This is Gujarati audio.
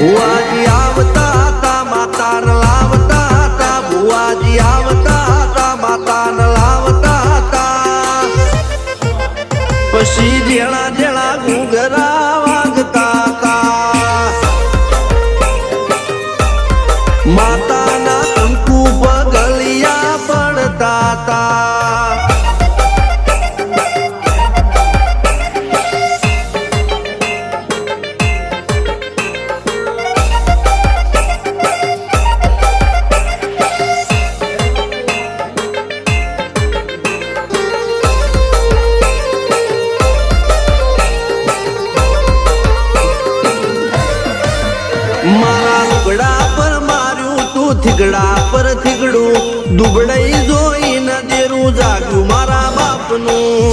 ભુવાજી આવતા હતા માતાને લાવતા હતા ભુવાજી આવતા હતા માતાને લાવતા હતા પછી જેણા જેણા ઘૂઘરા વાગતા હતા માતાના કંકુ પગલિયા પડતા હતા મારા લુગડા પર માર્યું તું થીગડા પર થીગડું દુબળાઈ જોઈને દેરું જાગ્યું મારા બાપનું